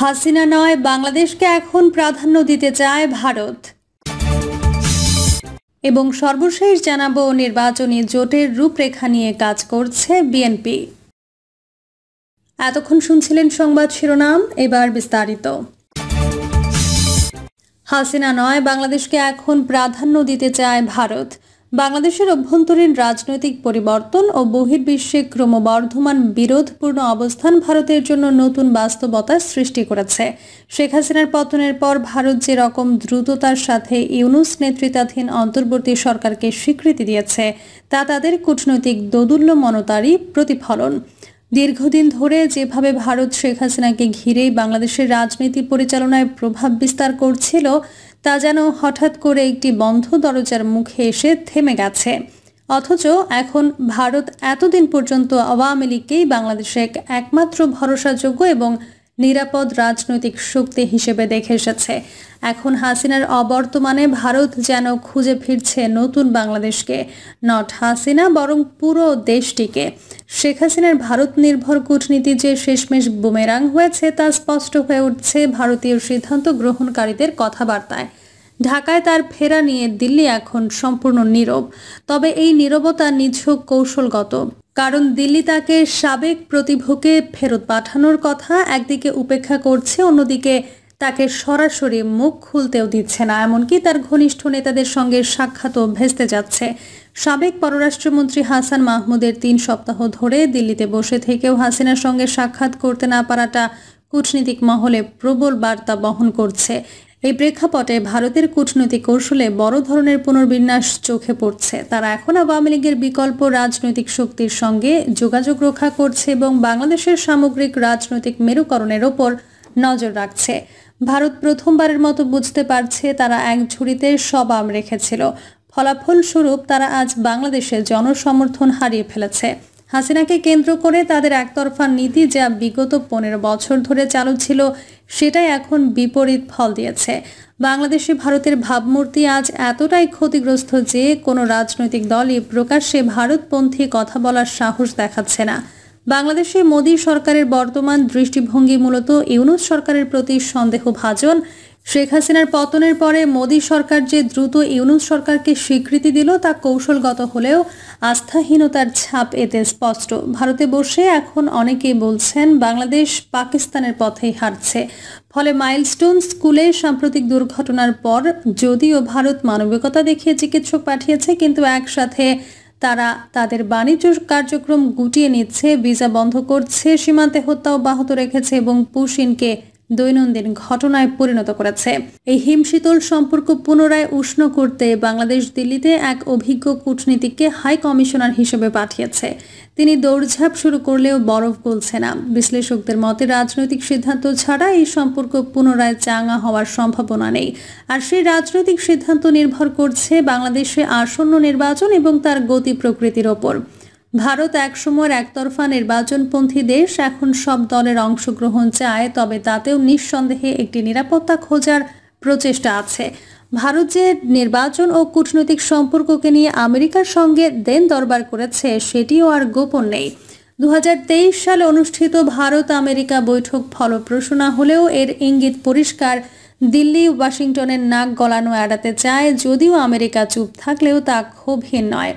হাসিনা নয়, বাংলাদেশকে এখন প্রাধান্য দিতে চায় ভারত। এবং সর্বশেষ জানাবো, নির্বাচনী জোটের রূপরেখা নিয়ে কাজ করছে বিএনপি। এতক্ষণ শুনছিলেন সংবাদ শিরোনাম, এবার বিস্তারিত। হাসিনা নয়, বাংলাদেশকে এখন প্রাধান্য দিতে চায় ভারত। বাংলাদেশের অভ্যন্তরীণ রাজনৈতিক পরিবর্তন ও বহির্বিশ্বে ক্রমবর্ধমান বিরোধপূর্ণ অবস্থান ভারতের জন্য নতুন বাস্তবতার সৃষ্টি করেছে। শেখ হাসিনার পতনের পর ভারত যে রকম দ্রুততার সাথে ইউনূস নেতৃত্বাধীন অন্তর্বর্তী সরকারকে স্বীকৃতি দিয়েছে, তা তাদের কূটনৈতিক দোদুল্যমনতারই প্রতিফলন। দীর্ঘদিন ধরে যেভাবে ভারত শেখ হাসিনাকে ঘিরেই বাংলাদেশের রাজনীতি পরিচালনায় প্রভাব বিস্তার করছিল, তা যেন হঠাৎ করে একটি বন্ধ দরজার মুখে এসে থেমে গেছে। অথচ এখন ভারত এতদিন পর্যন্ত আওয়ামী লীগকেই বাংলাদেশে একমাত্র ভরসাযোগ্য এবং নিরাপদ রাজনৈতিক শক্তি হিসেবে দেখে এসেছে। এখন হাসিনার অবর্তমানে ভারত যেন খুঁজে ফিরছে নতুন বাংলাদেশকে, নট হাসিনা বরং পুরো দেশটিকে। শেখ হাসিনার ভারত নির্ভর কূটনীতি যে শেষমেশ বুমেরাং হয়েছে, তা স্পষ্ট হয়ে উঠছে ভারতীয় সিদ্ধান্ত গ্রহণকারীদের কথাবার্তায়। ঢাকায় তার ফেরা নিয়ে দিল্লি এখন সম্পূর্ণ নীরব। তবে এই নীরবতা নিছক কৌশলগত, কারণ দিল্লি তাকে সাবেক প্রতিভকে ফেরত পাঠানোর কথা একদিকে উপেক্ষা করছে, অন্যদিকে তাকে সরাসরি মুখ খুলতেও দিচ্ছে না। এমনকি তার ঘনিষ্ঠ নেতাদের সঙ্গে সাক্ষাৎও ভেস্তে যাচ্ছে। সাবেক পররাষ্ট্রমন্ত্রী হাসান মাহমুদের 3 সপ্তাহ ধরে দিল্লিতে বসে থেকেও হাসিনার সঙ্গে সাক্ষাৎ করতে না পারাটা কূটনীতিক মহলে প্রবল বার্তা বহন করছে। এই প্রেক্ষাপটে ভারতের কূটনৈতিক কৌশলে বড় ধরনের পুনর্বিন্যাস চোখে পড়ছে। তারা এখন আওয়ামী লীগের বিকল্প রাজনৈতিক শক্তির সঙ্গে যোগাযোগ রক্ষা করছে এবং বাংলাদেশের সামগ্রিক রাজনৈতিক মেরুকরণের ওপর নজর রাখছে। ভারত প্রথমবারের মতো বুঝতে পারছে তারা এক ঝুড়িতে সব আম রেখেছিল। ফলাফলস্বরূপ তারা আজ বাংলাদেশে জনসমর্থন হারিয়ে ফেলেছে। হাসিনাকে কেন্দ্র করে তাদের একতরফা নীতি, যা বিগত 15 বছর ধরে চালু ছিল, সেটাই এখন বিপরীত ফল দিয়েছে। বাংলাদেশে ভারতের ভাবমূর্তি আজ এতটাই ক্ষতিগ্রস্ত যে কোনো রাজনৈতিক দলই প্রকাশ্যে ভারতপন্থী কথা বলার সাহস দেখাচ্ছে না। বাংলাদেশে মোদী সরকারের বর্তমান দৃষ্টিভঙ্গি মূলত ইউনূস সরকারের প্রতি সন্দেহভাজন। শেখ হাসিনার পতনের পরে মোদী সরকার যে দ্রুত ইউনূস সরকারকে স্বীকৃতি দিল, তা কৌশলগত হলেও আস্থাহীনতার ছাপ এতে স্পষ্ট। ভারতে বসে এখন অনেকেই বলছেন বাংলাদেশ পাকিস্তানের পথেই হাঁটছে। ফলে মাইলস্টোন স্কুলে সাম্প্রতিক দুর্ঘটনার পর যদিও ভারত মানবিকতা দেখিয়ে চিকিৎসক পাঠিয়েছে, কিন্তু একসাথে তারা তাদের বাণিজ্য কার্যক্রম গুটিয়ে নিচ্ছে, ভিসা বন্ধ করছে, সীমান্তে হত্যা অব্যাহত রেখেছে এবং পুশিনকে দৈনন্দিন ঘটনায় পরিণত করেছে। এই হিমশীতল সম্পর্ক পুনরায় উষ্ণ করতে বাংলাদেশ দিল্লিতে এক অভিজ্ঞ কূটনীতিককে হাই কমিশনার হিসেবে পাঠিয়েছে। তিনি দৌড়ঝাঁপ শুরু করলেও বরফ গলছে না। বিশ্লেষকদের মতে রাজনৈতিক সিদ্ধান্ত ছাড়া এই সম্পর্ক পুনরায় চাঙ্গা হওয়ার সম্ভাবনা নেই। আর সেই রাজনৈতিক সিদ্ধান্ত নির্ভর করছে বাংলাদেশে আসন্ন নির্বাচন এবং তার গতি প্রকৃতির ওপর। ভারত একসময়ের একতরফা নির্বাচনপন্থী দেশ, এখন সব দলের অংশগ্রহণ চায়, তবে তাতেও নিঃসন্দেহে একটি নিরাপত্তা খোঁজার প্রচেষ্টা আছে। ভারত যে নির্বাচন ও কূটনৈতিক সম্পর্ককে নিয়ে আমেরিকার সঙ্গে দেন দরবার করেছে, সেটিও আর গোপন নেই। 2023 সালে অনুষ্ঠিত ভারত আমেরিকা বৈঠক ফলপ্রসূ না হলেও এর ইঙ্গিত পরিষ্কার। দিল্লি ওয়াশিংটনের নাক গলানো এড়াতে চায়, যদিও আমেরিকা চুপ থাকলেও তা ক্ষোভহীন নয়।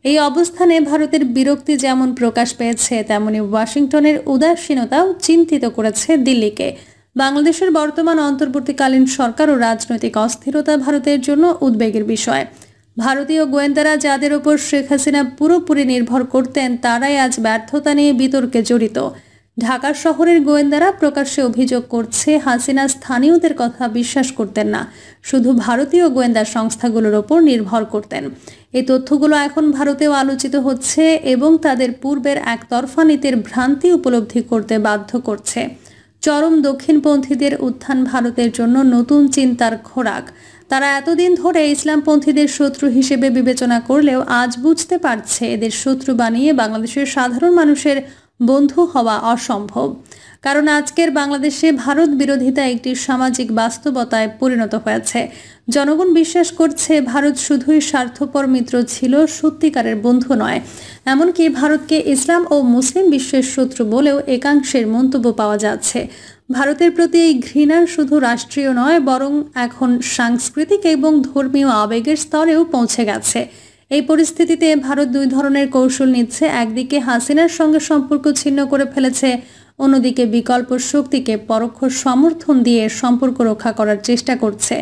এই অবস্থানে ভারতের বিরক্তি যেমন প্রকাশ পেয়েছে, তেমনি ওয়াশিংটনের উদাসীনতাও চিন্তিত করেছে দিল্লিকে। বাংলাদেশের বর্তমান অন্তর্বর্তীকালীন সরকার ও রাজনৈতিক অস্থিরতা ভারতের জন্য উদ্বেগের বিষয়। ভারতীয় গোয়েন্দারা যাদের ওপর শেখ হাসিনা পুরোপুরি নির্ভর করতেন, তারাই আজ ব্যর্থতা নিয়ে বিতর্কে জড়িত। ঢাকা শহরের গোয়েন্দারা প্রকাশ্যে অভিযোগ করছে হাসিনা স্থানীয়দের কথা বিশ্বাস করতেন না, শুধু ভারতীয় গোয়েন্দা সংস্থাগুলোর ওপর নির্ভর করতেন। এই তথ্যগুলো এখন ভারতেও আলোচিত হচ্ছে এবং তাদের পূর্বের একতরফা নীতির ভ্রান্তি উপলব্ধি করতে বাধ্য করছে। চরম দক্ষিণপন্থীদের উত্থান ভারতের জন্য নতুন চিন্তার খোরাক। তারা এতদিন ধরে ইসলামপন্থীদের শত্রু হিসেবে বিবেচনা করলেও আজ বুঝতে পারছে এদের শত্রু বানিয়ে বাংলাদেশের সাধারণ মানুষের বন্ধু হওয়া অসম্ভব। কারণ আজকের বাংলাদেশে ভারত বিরোধিতা একটি সামাজিক বাস্তবতায় পরিণত হয়েছে। জনগণ বিশ্বাস করছে ভারত শুধুই স্বার্থপর মিত্র ছিল, সত্যিকারের বন্ধু নয়। এমনকি ভারতকে ইসলাম ও মুসলিম বিশ্বের শত্রু বলেও একাংশের মন্তব্য পাওয়া যাচ্ছে। ভারতের প্রতি এই ঘৃণা শুধু রাষ্ট্রীয় নয়, বরং এখন সাংস্কৃতিক এবং ধর্মীয় আবেগের স্তরেও পৌঁছে গেছে। এই পরিস্থিতিতে ভারত দুই ধরনের কৌশল নিচ্ছে। একদিকে হাসিনার সঙ্গে সম্পর্ক ছিন্ন করে ফেলেছে, অন্যদিকে বিকল্প শক্তিকে পরোক্ষ সমর্থন দিয়ে সম্পর্ক রক্ষা করার চেষ্টা করছে।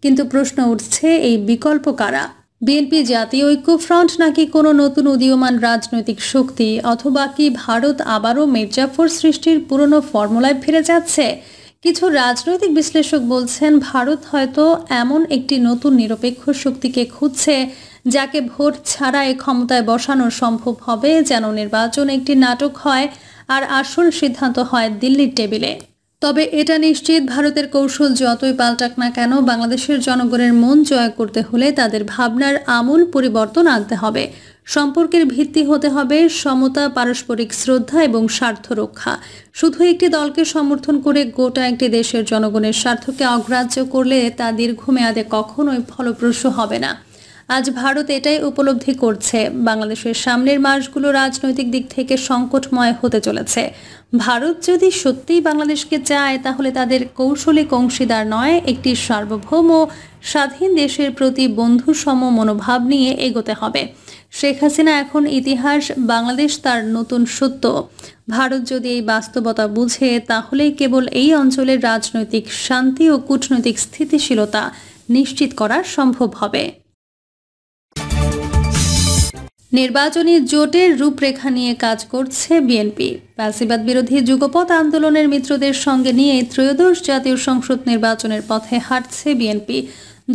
কিন্তু প্রশ্ন উঠছে, এই বিকল্প কারা? বিএনপি, জাতীয় ঐক্য ফ্রন্ট, নাকি কোনো নতুন উদীয়মান রাজনৈতিক শক্তি, অথবা কি ভারত আবারও মির্জাফর সৃষ্টির পুরনো ফর্মুলায় ফিরে যাচ্ছে? কিছু রাজনৈতিক বিশ্লেষক বলছেন, ভারত হয়তো এমন একটি নতুন নিরপেক্ষ শক্তিকে খুঁজছে যাকে ভোট ছাড়াই ক্ষমতায় বসানো সম্ভব হবে, যেন নির্বাচন একটি নাটক হয় আর আসল সিদ্ধান্ত হয় দিল্লির টেবিলে। তবে এটা নিশ্চিত, ভারতের কৌশল যতই পাল্টাক না কেন, বাংলাদেশের জনগণের মন জয় করতে হলে তাদের ভাবনার আমূল পরিবর্তন আনতে হবে। সম্পর্কের ভিত্তি হতে হবে সমতা, পারস্পরিক শ্রদ্ধা এবং স্বার্থ রক্ষা। শুধু একটি দলকে সমর্থন করে গোটা একটি দেশের জনগণের স্বার্থকে অগ্রাহ্য করলে তা দীর্ঘমেয়াদে কখনোই ফলপ্রসূ হবে না। আজ ভারত এটাই উপলব্ধি করছে। বাংলাদেশের সামনের মাসগুলো রাজনৈতিক দিক থেকে সংকটময় হতে চলেছে। ভারত যদি সত্যিই বাংলাদেশকে চায়, তাহলে তাদের কৌশলিক অংশীদার নয়, একটি সার্বভৌম স্বাধীন দেশের প্রতি বন্ধুসম মনোভাব নিয়ে এগোতে হবে। শেখ হাসিনা এখন ইতিহাস, বাংলাদেশ তার নতুন সত্য। ভারত যদি এই বাস্তবতা বুঝে, তাহলেই কেবল এই অঞ্চলের রাজনৈতিক শান্তি ও কূটনৈতিক স্থিতিশীলতা নিশ্চিত করা সম্ভব হবে। নির্বাচনী জোটের রূপরেখা নিয়ে কাজ করছে বিএনপি। ফ্যাসিবাদ বিরোধী যুগপৎ আন্দোলনের মিত্রদের সঙ্গে নিয়ে ত্রয়োদশ জাতীয় সংসদ নির্বাচনের পথে হাঁটছে বিএনপি।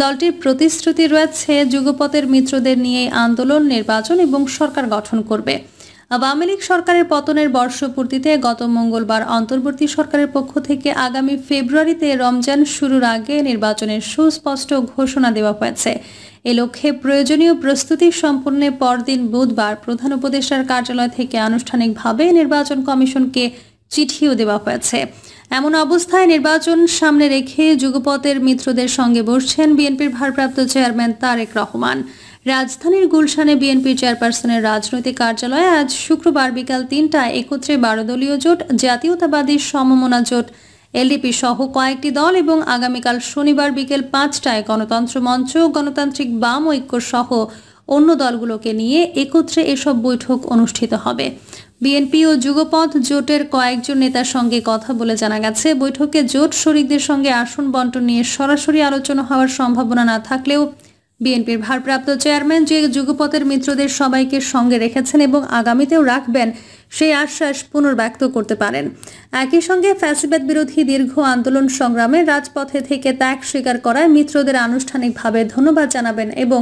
দলটির প্রতিশ্রুতি রয়েছে, যুগপথের মিত্রদের নিয়ে আন্দোলন, নির্বাচন এবং সরকার গঠন করবে। আওয়ামী লীগ সরকারের পতনের বর্ষপূর্তিতে গত মঙ্গলবার অন্তর্বর্তী সরকারের পক্ষ থেকে আগামী ফেব্রুয়ারিতে রমজান শুরুর আগে নির্বাচনের সুস্পষ্ট ঘোষণা দেওয়া হয়েছে। এ লক্ষ্যে প্রয়োজনীয় প্রস্তুতি সম্পন্নে পরদিন বুধবার প্রধান উপদেষ্টার কার্যালয় থেকে আনুষ্ঠানিকভাবে নির্বাচন কমিশনকে চিঠিও দেওয়া হয়েছে। এমন অবস্থায় নির্বাচন সামনে রেখে যুগপথের মিত্রদের সঙ্গে বসছেন বিএনপির ভারপ্রাপ্ত চেয়ারম্যান তারেক রহমান। রাজধানীর গুলশানে বিএনপি চেয়ারপারসনের রাজনৈতিক কার্যালয়ে আজ শুক্রবার বিকাল ৩টায় একত্রে ১২ দলীয় জোট, জাতীয়তাবাদী সমমনা জোট, এলডিপি সহ কয়েকটি দল এবং আগামীকাল শনিবার বিকেল ৫টায় গণতন্ত্র মঞ্চ, গণতান্ত্রিক বাম ঐক্য সহ অন্য দলগুলোকে নিয়ে একত্রে এসব বৈঠক অনুষ্ঠিত হবে। বিএনপি ও যুগপথ জোটের কয়েকজন নেতার সঙ্গে কথা বলে জানা গেছে, বৈঠকে জোট শরিকদের সঙ্গে আসন বন্টন নিয়ে সরাসরি আলোচনা হওয়ার সম্ভাবনা না থাকলেও বিএনপির ভারপ্রাপ্ত চেয়ারম্যান যে যুগপথের মিত্রদের সবাইকে সঙ্গে রেখেছেন এবং আগামীতেও রাখবেন, সেই আশ্বাস পুনর্ব্যক্ত করতে পারেন। একই সঙ্গে ফ্যাসিবাদ বিরোধী দীর্ঘ আন্দোলন সংগ্রামে রাজপথে থেকে ত্যাগ স্বীকার করায় মিত্রদের আনুষ্ঠানিকভাবে ধন্যবাদ জানাবেন এবং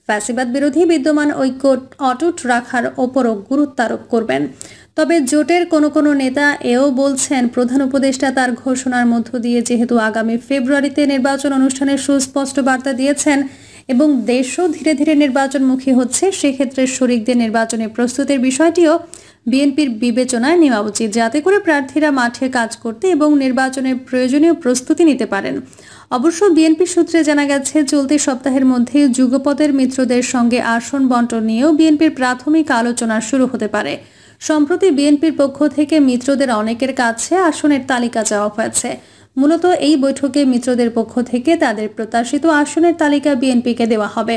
ফ্যাসিবাদ বিরোধী বিদ্যমান ঐক্য অটুট রাখার ওপরও গুরুত্ব আরোপ করবেন। তবে জোটের কোনো নেতা এও বলছেন, প্রধান উপদেষ্টা তার ঘোষণার মধ্য দিয়ে যেহেতু আগামী ফেব্রুয়ারিতে নির্বাচন অনুষ্ঠানের সুস্পষ্ট বার্তা দিয়েছেন এবং দেশও ধীরে ধীরে নির্বাচনমুখী হচ্ছে, সেক্ষেত্রে শরিকদের নির্বাচনের প্রস্তুতির বিষয়টিও বিএনপির বিবেচনায় নেওয়া উচিত, যাতে করে প্রার্থীরা মাঠে কাজ করতে এবং নির্বাচনের প্রয়োজনীয় প্রস্তুতি নিতে পারেন। অবশ্য বিএনপি সূত্রে জানা গেছে, চলতি সপ্তাহের মধ্যে যুগপথের মিত্রদের সঙ্গে আসন বন্টন নিয়েও বিএনপির প্রাথমিক আলোচনা শুরু হতে পারে। সম্প্রতি বিএনপির পক্ষ থেকে মিত্রদের অনেকের কাছে আসনের তালিকা চাওয়া হয়েছে। মূলত এই বৈঠকে মিত্রদের পক্ষ থেকে তাদের প্রত্যাশিত আসনের তালিকা বিএনপিকে দেওয়া হবে।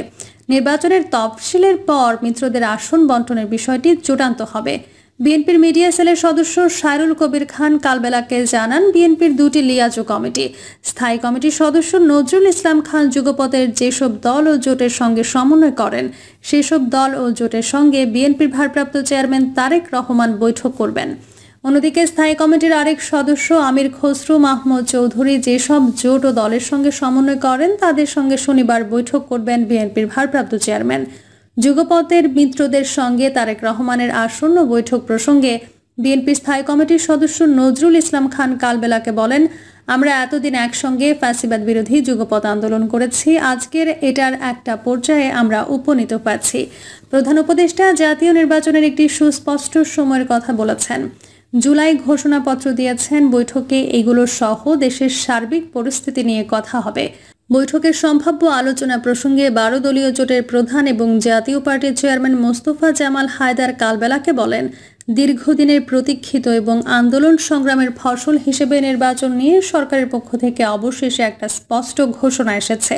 নির্বাচনের তফসিলের পর মিত্রদের আসন বন্টনের বিষয়টি চূড়ান্ত হবে। বিএনপির মিডিয়া সেলের সদস্য সাইরুল কবির খান কালবেলাকে জানান, বিএনপির দুটি লিয়াজো কমিটি, স্থায়ী কমিটির সদস্য নজরুল ইসলাম খান যুগপথের যেসব দল ও জোটের সঙ্গে সমন্বয় করেন, সেসব দল ও জোটের সঙ্গে বিএনপির ভারপ্রাপ্ত চেয়ারম্যান তারেক রহমান বৈঠক করবেন। অন্যদিকে স্থায়ী কমিটির আরেক সদস্য আমির খসরু মাহমুদ চৌধুরী যেসব জোট ও দলের সঙ্গে সমন্বয় করেন, তাদের সঙ্গে শনিবার বৈঠক করবেন বিএনপির ভারপ্রাপ্ত চেয়ারম্যান। যুগপথের মিত্রদের সঙ্গে তারেক রহমানের আসন্ন বৈঠক প্রসঙ্গে বিএনপি স্থায়ী কমিটির সদস্য নজরুল ইসলাম খান কালবেলাকে বলেন, আমরা এতদিন একসঙ্গে ফ্যাসিবাদ বিরোধী যুগপথ আন্দোলন করেছি, আজকের এটার একটা পর্যায়ে আমরা উপনীত পাচ্ছি। প্রধান উপদেষ্টা জাতীয় নির্বাচনের একটি সুস্পষ্ট সময়ের কথা বলেছেন, জুলাই ঘোষণাপত্র দিয়েছেন। বৈঠকে এগুলো সহ দেশের সার্বিক পরিস্থিতি নিয়ে কথা হবে। বৈঠকের সম্ভাব্য আলোচনা প্রসঙ্গে 12 দলীয় জোটের প্রধান এবং জাতীয় পার্টির চেয়ারম্যান মোস্তফা জামাল হায়দার কালবেলাকে বলেন, দীর্ঘদিনের প্রতীক্ষিত এবং আন্দোলন সংগ্রামের ফসল হিসেবে নির্বাচন নিয়ে সরকারের পক্ষ থেকে অবশেষে একটা স্পষ্ট ঘোষণা এসেছে।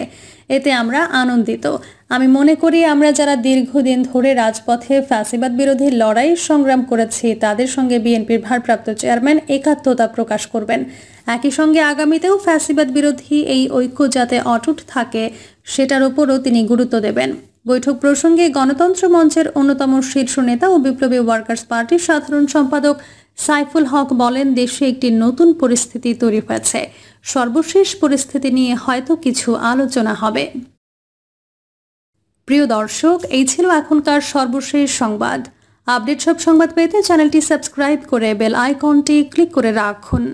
এতে আমরা আনন্দিত। আমি মনে করি আমরা যারা দীর্ঘদিন ধরে রাজপথে ফ্যাসিবাদ বিরোধী লড়াই সংগ্রাম করেছি তাদের সঙ্গে বিএনপির ভারপ্রাপ্ত চেয়ারম্যান একাত্মতা প্রকাশ করবেন। একই সঙ্গে আগামীতেও ফ্যাসিবাদ বিরোধী এই ঐক্য যাতে অটুট থাকে সেটার উপরও তিনি গুরুত্ব দেবেন। বৈঠক প্রসঙ্গে গণতন্ত্র মঞ্চের অন্যতম শীর্ষ নেতা ও বিপ্লবী ওয়ার্কার্স পার্টির সাধারণ সম্পাদক সাইফুল হক বলেন, দেশে একটি নতুন পরিস্থিতি তৈরি হয়েছে। সর্বশেষ পরিস্থিতি নিয়ে হয়তো কিছু আলোচনা হবে। প্রিয় দর্শক, এই ছিল এখনকার সর্বশেষ সংবাদ। আপডেট সব সংবাদ পেতে চ্যানেলটি সাবস্ক্রাইব করে বেল আইকনটি ক্লিক করে রাখুন।